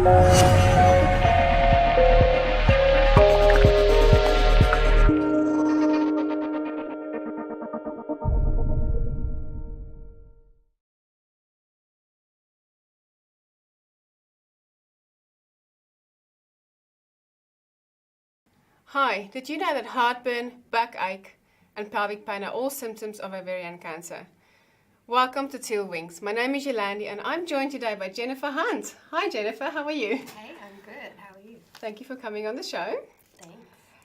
Hi, did you know that heartburn, backache, and pelvic pain are all symptoms of ovarian cancer? Welcome to Teal Wings. My name is Yolandi and I'm joined today by Jennifer Hunt. Hi Jennifer, how are you? Hey, I'm good. How are you? Thank you for coming on the show. Thanks.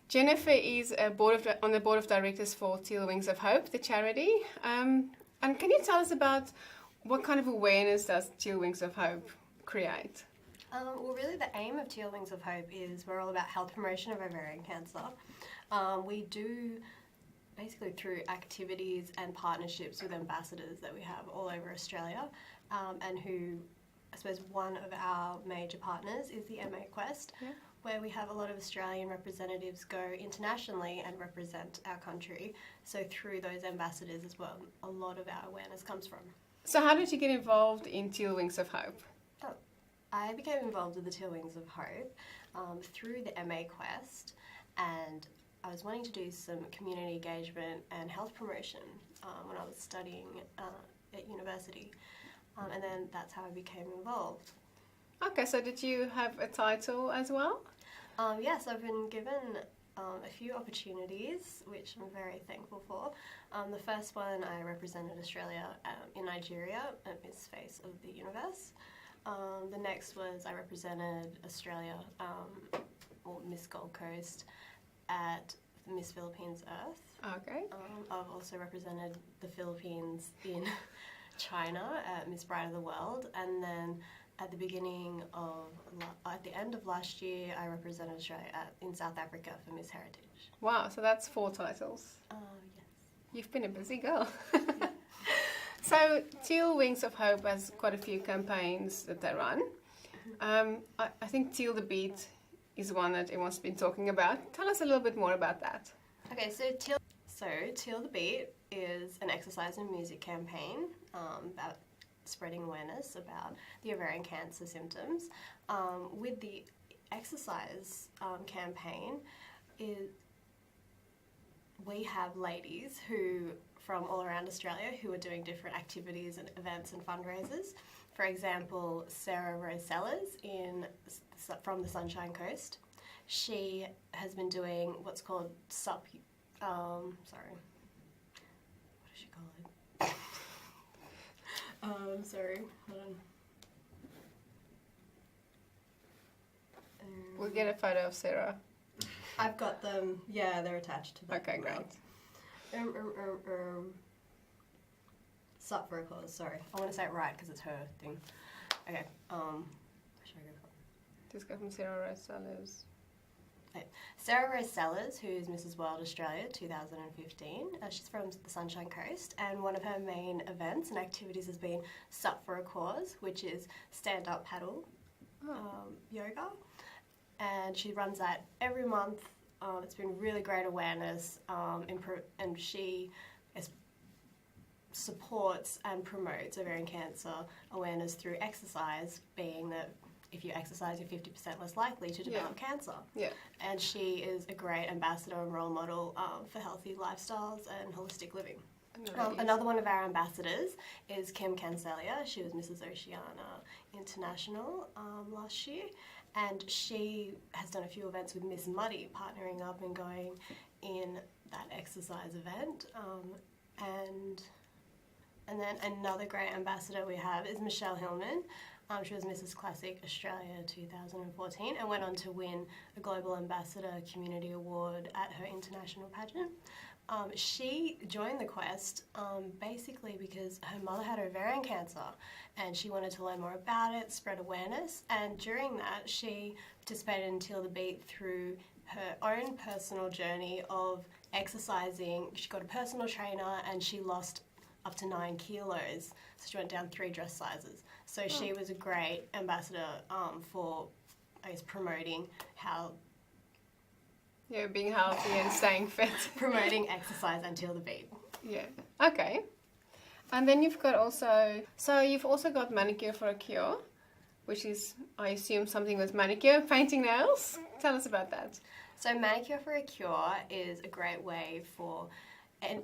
Jennifer is on the board of directors for Teal Wings of Hope, the charity. And can you tell us about what kind of awareness does Teal Wings of Hope create? Well, really the aim of Teal Wings of Hope is we're all about health promotion of ovarian cancer. We do basically through activities and partnerships with ambassadors that we have all over Australia, and who, I suppose one of our major partners is the MA Quest, where we have a lot of Australian representatives go internationally and represent our country. So through those ambassadors as well, a lot of our awareness comes from. So how did you get involved in Teal Wings of Hope? I became involved with the Teal Wings of Hope through the MA Quest, and I was wanting to do some community engagement and health promotion when I was studying at university, and then that's how I became involved. Okay, so did you have a title as well? Yes, I've been given a few opportunities, which I'm very thankful for. The first one, I represented Australia in Nigeria at Miss Face of the Universe. The next was I represented Australia, or Miss Gold Coast, at Miss Philippines Earth. Okay. I've also represented the Philippines in China at Miss Bride of the World, and then at the end of last year, I represented Australia in South Africa for Miss Heritage. Wow, so that's 4 titles. Yes. You've been a busy girl. So Teal Wings of Hope has quite a few campaigns that they run. I think Teal the Beat is one that everyone's been talking about. Tell us a little bit more about that. Okay, so Teal the Beat is an exercise and music campaign about spreading awareness about the ovarian cancer symptoms. With the exercise campaign, we have ladies from all around Australia who are doing different activities and events and fundraisers. For example, Sarah Rose Sellers from the Sunshine Coast. She has been doing what's called what does she call it? Sorry, hold on. We'll get a photo of Sarah. I've got them, yeah, they're attached to the Okay, great. Sup for a cause, sorry. I want to say it right because it's her thing. Okay, where should I go from? Just go from Sarah Rose Sellers. Okay. Sarah Rose Sellers, who's Mrs. World Australia 2015. She's from the Sunshine Coast, and one of her main events and activities has been Sup for a Cause, which is stand-up paddle yoga. And she runs that every month. It's been really great awareness, and she supports and promotes ovarian cancer awareness through exercise, being that if you exercise, you're 50% less likely to develop cancer. Yeah. And she is a great ambassador and role model for healthy lifestyles and holistic living. Another one of our ambassadors is Kim Cancelia. She was Mrs. Oceania International last year, and she has done a few events with Miss Muddy, partnering up and going in that exercise event. And then another great ambassador we have is Michelle Hillman. She was Mrs. Classic Australia 2014 and went on to win a Global Ambassador Community Award at her international pageant. She joined the Quest basically because her mother had ovarian cancer and she wanted to learn more about it, spread awareness, and during that she participated in Teal the Beat through her own personal journey of exercising. She got a personal trainer and she lost up to 9 kilos, so she went down 3 dress sizes. So she was a great ambassador for, I guess, promoting how... Yeah, being healthy and staying fit. Promoting exercise and Teal the Beat. Yeah, okay. And then you've got also... So you've also got Manicure for a Cure, which is, I assume, something with manicure, painting nails. Tell us about that. So Manicure for a Cure is a great way for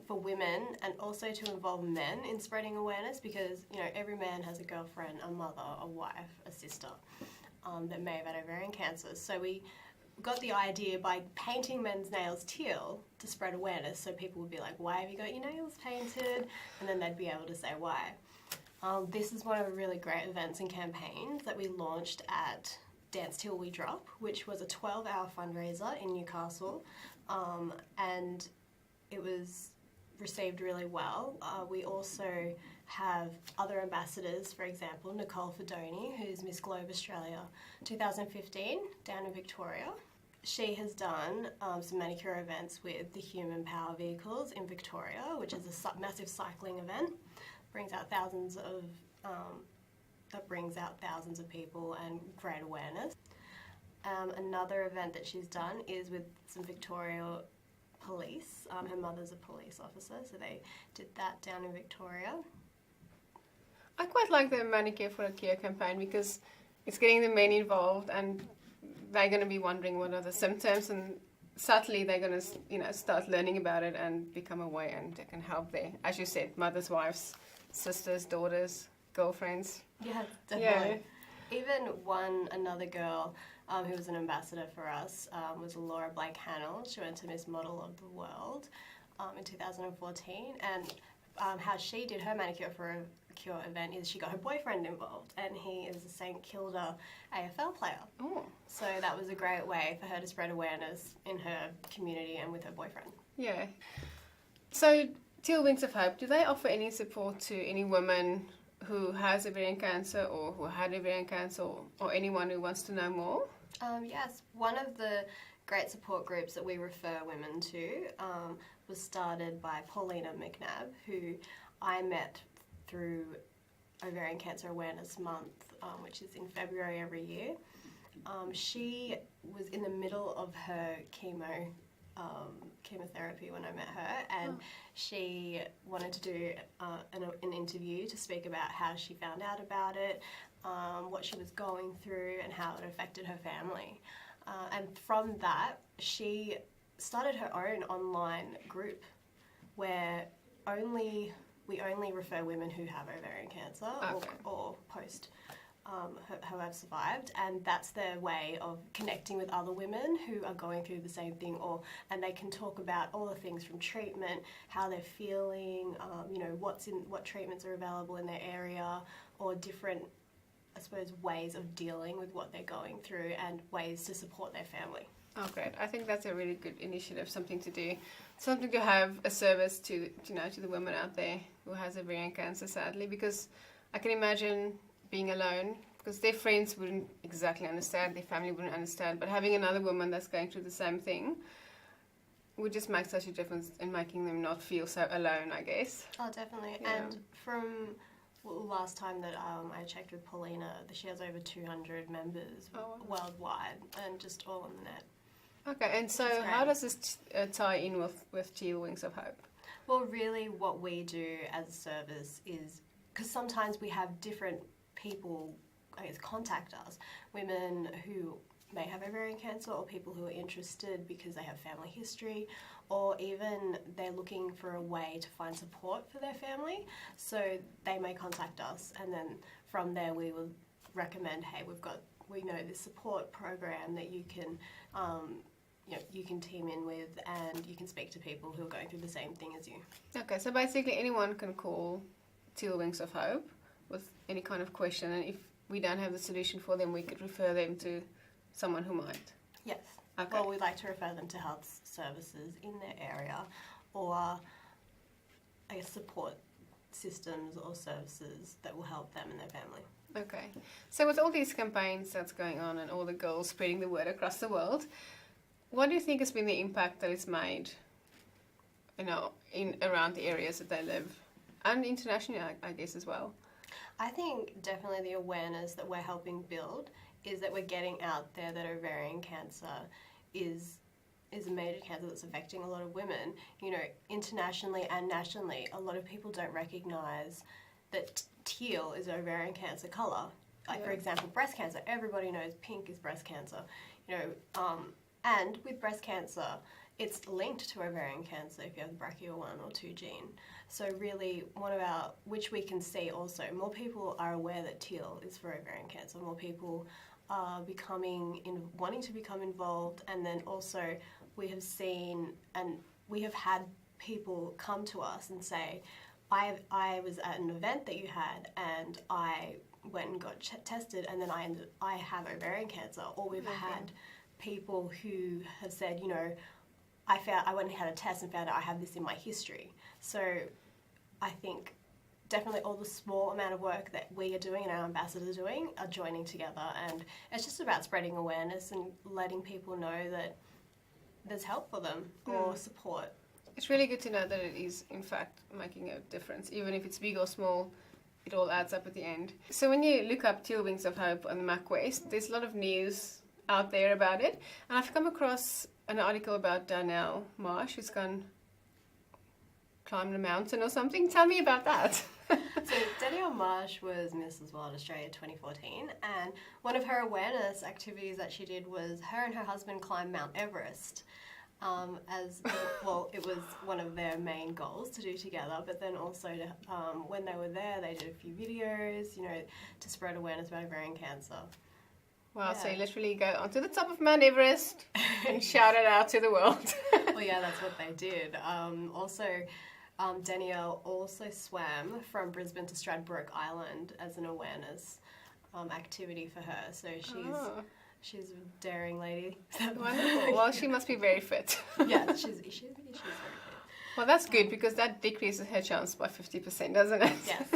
women and also to involve men in spreading awareness, because every man has a girlfriend, a mother, a wife, a sister that may have had ovarian cancer. So we got the idea by painting men's nails teal to spread awareness, so people would be like, why have you got your nails painted? And then they'd be able to say why. This is one of the really great events and campaigns that we launched at Dance Till We Drop, which was a 12-hour fundraiser in Newcastle, and it was received really well. We also have other ambassadors, for example, Nicole Fedoni, who's Miss Globe Australia 2015 down in Victoria. She has done some manicure events with the Human Power Vehicles in Victoria, which is a massive cycling event. Brings out thousands of people and great awareness. Another event that she's done is with some Victoria police. Her mother's a police officer, so they did that down in Victoria. I quite like the Manicure for a Cure campaign because it's getting the men involved, and they're going to be wondering what are the symptoms, and subtly they're going to start learning about it and become aware, and they can help their, as you said, mothers, wives, sisters, daughters, girlfriends. Yeah, definitely. Yeah. Even another girl who was an ambassador for us was Laura Blake Hannell. She went to Miss Model of the World in 2014, and how she did her Manicure for a Cure event is she got her boyfriend involved, and he is a St Kilda AFL player. Oh. So that was a great way for her to spread awareness in her community and with her boyfriend. Yeah. So Teal Wings of Hope, do they offer any support to any woman who has ovarian cancer or who had ovarian cancer, or anyone who wants to know more? Yes, one of the great support groups that we refer women to was started by Paulina McNabb, who I met through Ovarian Cancer Awareness Month, which is in February every year. She was in the middle of her chemotherapy when I met her, and she wanted to do an interview to speak about how she found out about it, what she was going through, and how it affected her family. And from that, she started her own online group where we only refer women who have ovarian cancer or post who have survived, and that's their way of connecting with other women who are going through the same thing, and they can talk about all the things from treatment, how they're feeling, what treatments are available in their area, or different, I suppose, ways of dealing with what they're going through and ways to support their family. Oh, great. I think that's a really good initiative, something to do, something to have a service to the women out there who has ovarian cancer, sadly, because I can imagine being alone, because their friends wouldn't exactly understand, their family wouldn't understand, but having another woman that's going through the same thing would just make such a difference in making them not feel so alone, I guess. Oh, definitely. Yeah. And from last time that I checked with Paulina, she has over 200 members worldwide, and just all on the net. Okay, and so how does this tie in with Teal Wings of Hope? Well, really what we do as a service is, because sometimes we have different people, I guess, contact us, women who may have ovarian cancer, or people who are interested because they have family history, or even they're looking for a way to find support for their family. So they may contact us, and then from there we will recommend, hey, we know this support program that you can you can team in with, and you can speak to people who are going through the same thing as you. Okay, so basically anyone can call Teal Wings of Hope with any kind of question, and if we don't have the solution for them, we could refer them to someone who might. Yes. Okay. Well, we'd like to refer them to health services in their area, or I guess support systems or services that will help them and their family. Okay. So with all these campaigns that's going on and all the girls spreading the word across the world, what do you think has been the impact that it's made, in around the areas that they live, and internationally, I guess, as well? I think definitely the awareness that we're helping build is that we're getting out there that ovarian cancer is a major cancer that's affecting a lot of women. Internationally and nationally, a lot of people don't recognise that teal is ovarian cancer colour, Like, for example, breast cancer. Everybody knows pink is breast cancer. You know, and with breast cancer, it's linked to ovarian cancer if you have the BRCA1 or 2 gene. So really, which we can see also, more people are aware that Teal is for ovarian cancer. More people are wanting to become involved, and then also we have seen and we have had people come to us and say, I was at an event that you had and I went and got tested, and then I have ovarian cancer. Or we've had people who have said, you know, I went and had a test and found out I have this in my history. So I think definitely all the small amount of work that we are doing and our ambassadors are doing are joining together, and it's just about spreading awareness and letting people know that there's help for them or support. It's really good to know that it is in fact making a difference, even if it's big or small. It all adds up at the end. So when you look up Teal Wings of Hope on the MacWest, there's a lot of news out there about it, and I've come across an article about Darnell Marsh who's gone climb a mountain or something. Tell me about that. So Danielle Marsh was Mrs. World Australia 2014, and one of her awareness activities that she did was her and her husband climbed Mount Everest. It was one of their main goals to do together, but then also when they were there, they did a few videos, you know, to spread awareness about ovarian cancer. Wow, so you literally go onto the top of Mount Everest and shout it out to the world. Well, yeah, that's what they did. Danielle also swam from Brisbane to Stradbroke Island as an awareness activity for her. So she's a daring lady. Wonderful. Well, she must be very fit. Yeah, she's very fit. Well, that's good, because that decreases her chance by 50%, doesn't it? Yes.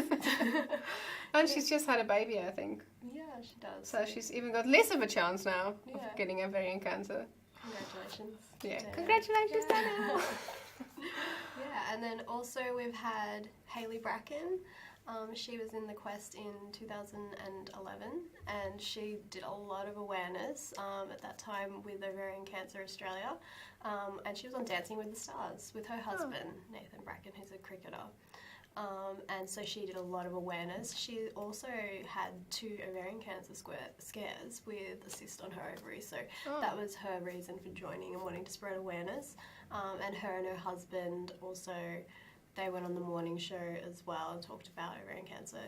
And she's just had a baby, I think. Yeah, she does. So she's even got less of a chance now of getting ovarian cancer. Congratulations. Yeah, Danielle. congratulations, Danielle. Yeah, and then also we've had Hayley Bracken. She was in the Quest in 2011, and she did a lot of awareness at that time with Ovarian Cancer Australia, and she was on Dancing with the Stars with her husband, Nathan Bracken, who's a cricketer. And so she did a lot of awareness. She also had 2 ovarian cancer scares with a cyst on her ovary, so that was her reason for joining and wanting to spread awareness. And her husband also, they went on the morning show as well and talked about ovarian cancer.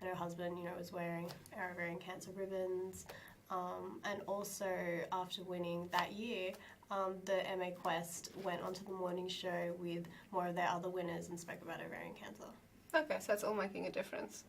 And her husband, you know, was wearing our ovarian cancer ribbons. And also after winning that year, the MA Quest went onto the morning show with more of their other winners and spoke about ovarian cancer. Okay, so that's all making a difference.